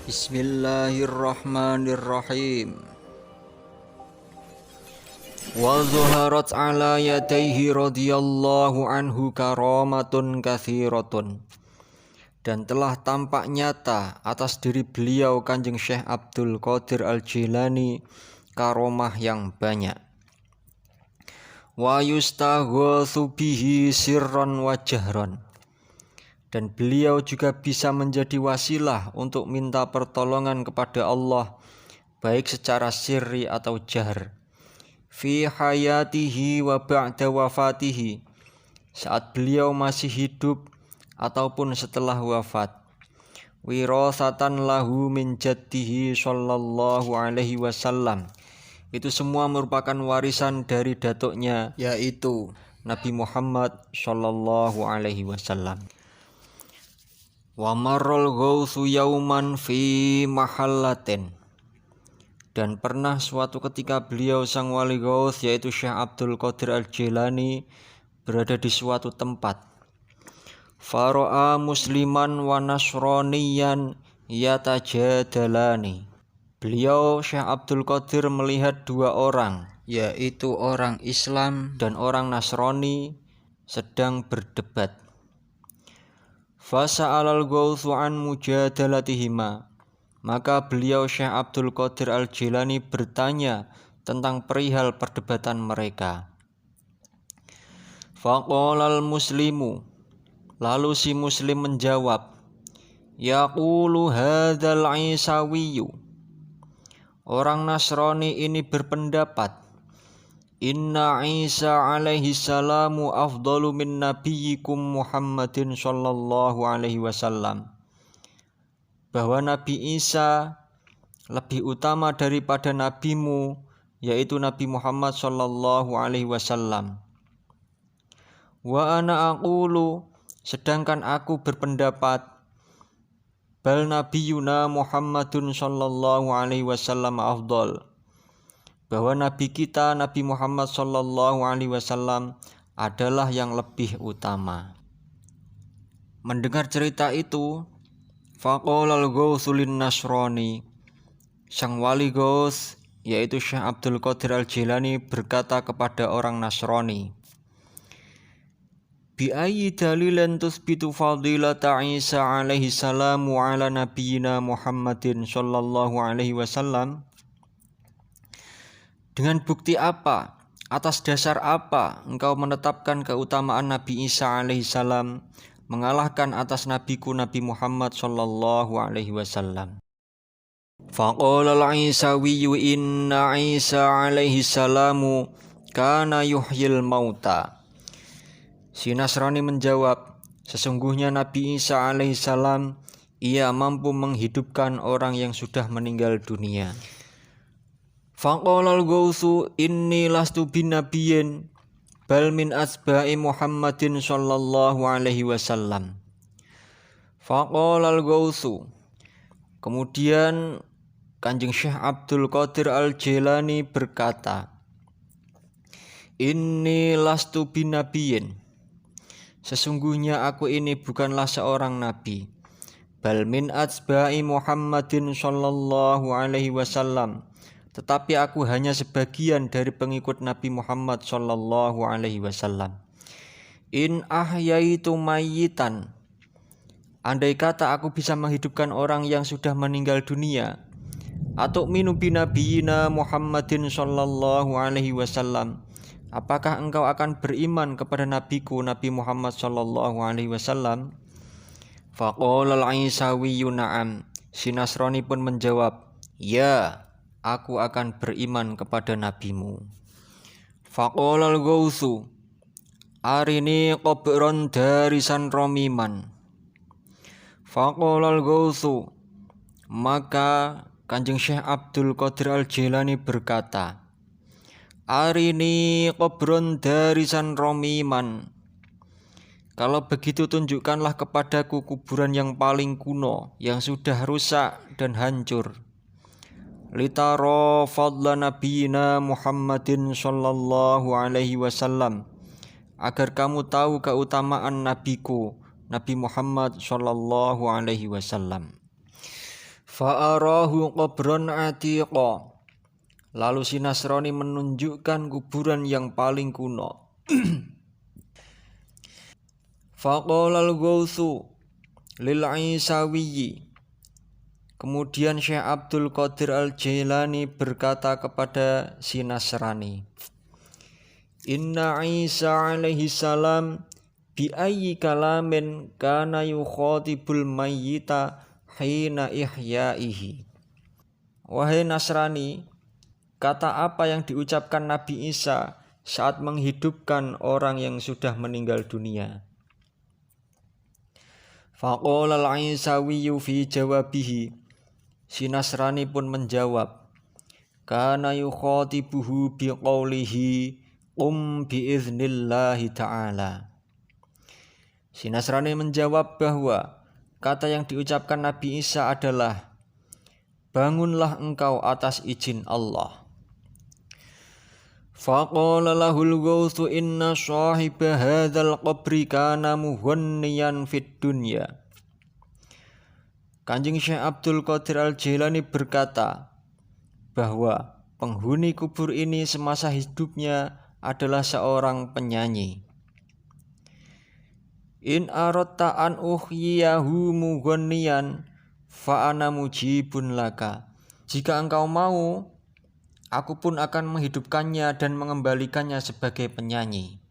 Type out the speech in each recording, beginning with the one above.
Bismillahirrahmanirrahim. Wa zuharat ala yadayhi radhiyallahu anhu karamatun kathiratun. Dan telah tampak nyata atas diri beliau Kanjeng Syekh Abdul Qadir Al-Jilani karomah yang banyak. Wa yustaghatsu bihi sirran wa jahran. Dan beliau juga bisa menjadi wasilah untuk minta pertolongan kepada Allah baik secara sirri atau jahr. Fi hayatihi wa ba'da wafatihi, saat beliau masih hidup ataupun setelah wafat. Wirasatan lahu min jaddihi sallallahu alaihi wasallam. Itu semua merupakan warisan dari datuknya, yaitu Nabi Muhammad sallallahu alaihi wasallam. Wa marral ghausu yauman fi mahallatin. Dan pernah suatu ketika beliau sang wali ghaus yaitu Syekh Abdul Qadir Al-Jilani berada di suatu tempat. Fara'a musliman wa nasraniyan yatajadalani. Beliau Syekh Abdul Qadir melihat dua orang, yaitu orang Islam dan orang Nasrani sedang berdebat. Fasa'alal ghausu an mujadalatihima. Maka beliau Syekh Abdul Qadir Al-Jilani bertanya tentang perihal perdebatan mereka. Faqalal muslimu. Lalu si muslim menjawab, yaqulu hadzal Isawiyyu. Orang Nasrani ini berpendapat, Inna Isa alaihi salamu afdalu min nabiyyikum Muhammadin sallallahu alaihi wasallam. Bahwa Nabi Isa lebih utama daripada nabimu, yaitu Nabi Muhammad sallallahu alaihi wasallam. Wa ana aqulu, sedangkan aku berpendapat, bal nabiyuna Muhammadun sallallahu alaihi wasallam afdal. Bahwa Nabi kita, Nabi Muhammad sallallahu alaihi wasallam adalah yang lebih utama. Mendengar cerita itu, faqalal ghausu lin nasrani. Sang wali ghaus yaitu Syekh Abdul Qadir Al-Jilani berkata kepada orang Nasrani, bi ayyi dalilin tusbitu fadilata Isa alaihi salamu ala nabiyyina Muhammadin sallallahu alaihi wasallam? Dengan bukti apa, atas dasar apa engkau menetapkan keutamaan Nabi Isa alaihi salam mengalahkan atas nabiku Nabi Muhammad sallallahu alaihi wasallam? Faqala al-Isawiyyu inna Isa alaihi salamu kana yuhyil mauta. Si Nasrani menjawab, sesungguhnya Nabi Isa alaihi salam ia mampu menghidupkan orang yang sudah meninggal dunia. Faqalal ghausu inni lastu binabiyyin bal min asba'i Muhammadin sallallahu alaihi wasallam. Faqalal ghausu. Kemudian Kanjeng Syekh Abdul Qadir Al-Jilani berkata, inni lastu binabiyyin. Sesungguhnya aku ini bukanlah seorang nabi. Bal min asba'i Muhammadin sallallahu alaihi wasallam. Tetapi aku hanya sebagian dari pengikut Nabi Muhammad sallallahu alaihi wasallam. In ahyaitu mayyitan. Andai kata aku bisa menghidupkan orang yang sudah meninggal dunia, atau minu binabiyina Muhammadin sallallahu alaihi wasallam, apakah engkau akan beriman kepada nabiku Nabi Muhammad sallallahu alaihi wasallam? Faqala al-Isawiyyu na'am. Si Nasrani pun menjawab, ya, aku akan beriman kepada nabimu. Faqalal ghausu arini qabran darisan romiman. Faqalal ghausu, maka Kanjeng Syekh Abdul Qadir Al-Jilani berkata, arini qabran darisan romiman. Kalau begitu tunjukkanlah kepadaku kuburan yang paling kuno, yang sudah rusak dan hancur. Litara fadla nabiyina Muhammadin sallallahu alaihi wasallam, agar kamu tahu keutamaan nabiku Nabi Muhammad sallallahu alaihi wasallam. Fa'arahu qabran atiqa. Lalu si Nasrani menunjukkan kuburan yang paling kuno. Faqala al-Ghautsu lil Isawiyyi. Kemudian Syekh Abdul Qadir Al-Jailani berkata kepada si Nasrani, Inna Isa alaihi salam bi ayyi kalamin kana yukhatibul mayyita hina ihyaihi. Wahai Nasrani, kata apa yang diucapkan Nabi Isa saat menghidupkan orang yang sudah meninggal dunia? Faqala al-Isawiyyu fi jawabihi. Si Nasrani pun menjawab, kana yukhatibuhu biqaulihi qum biiznillahi ta'ala. Si Nasrani menjawab bahwa kata yang diucapkan Nabi Isa adalah, bangunlah engkau atas izin Allah. Faqala lahul Ghautsu inna sahiba hadzal qabri kana muhanniyan fid dunya. Kanjeng Syekh Abdul Qadir Al-Jailani berkata bahwa penghuni kubur ini semasa hidupnya adalah seorang penyanyi. In aratta an uhyiyahu mughanniyan fa ana mujibun laka. Jika engkau mau, aku pun akan menghidupkannya dan mengembalikannya sebagai penyanyi.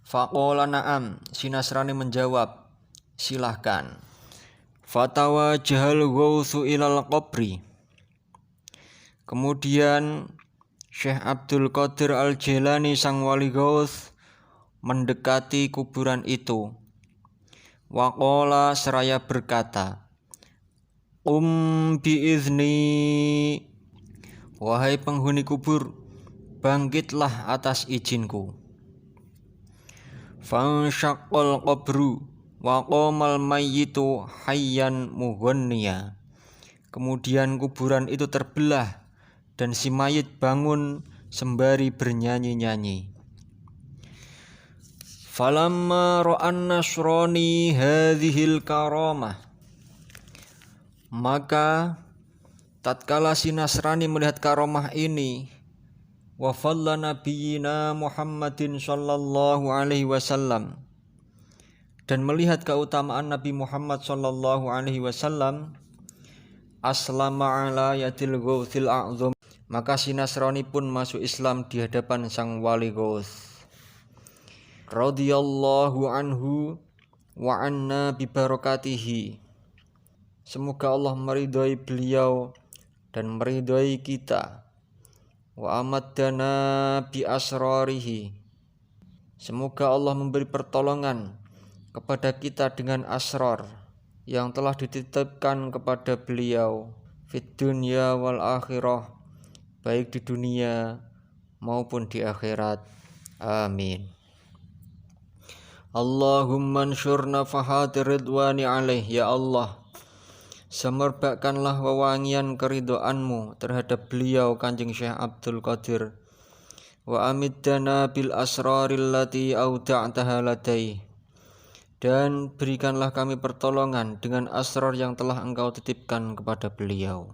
Faqala na'am. Si Nasrani menjawab, silahkan. Fatawajjahal Ghautsu ilal qabri. Kemudian Syekh Abdul Qadir Al-Jailani sang wali Ghaus mendekati kuburan itu. Waqala seraya berkata, biizni. Wahai penghuni kubur, bangkitlah atas izinku. Fanshaqqal qabru wa qamal mayyitu hayyan mughanniya. Kemudian kuburan itu terbelah dan si mayit bangun sembari bernyanyi-nyanyi. Falamma ra'an Nasrani hadhil karamah. Maka tatkala si Nasrani melihat karomah ini, wa falla nabiyina Muhammadin sallallahu alaihi wasallam, dan melihat keutamaan Nabi Muhammad sallallahu alaihi wasallam, aslama ala yadil Ghautsil a'zam. Maka si Nasrani pun masuk Islam di hadapan sang wali Ghaus. Radhiyallahu anhu wa anna bi barakatihi. Semoga Allah meridhai beliau dan meridhai kita. Wa amaddana bi asrarihi. Semoga Allah memberi pertolongan kepada kita dengan asrar yang telah dititipkan kepada beliau fid dunya wal akhirah, baik di dunia maupun di akhirat. Amin. Allahumma ansyur nafahat ridwani alaih. Ya Allah, semerbakkanlah wewangian keridhaanmu terhadap beliau Kanjeng Syekh Abdul Qadir. Wa amiddana bil asraril lati auda'taha ladai. Dan berikanlah kami pertolongan dengan asrar yang telah engkau titipkan kepada beliau.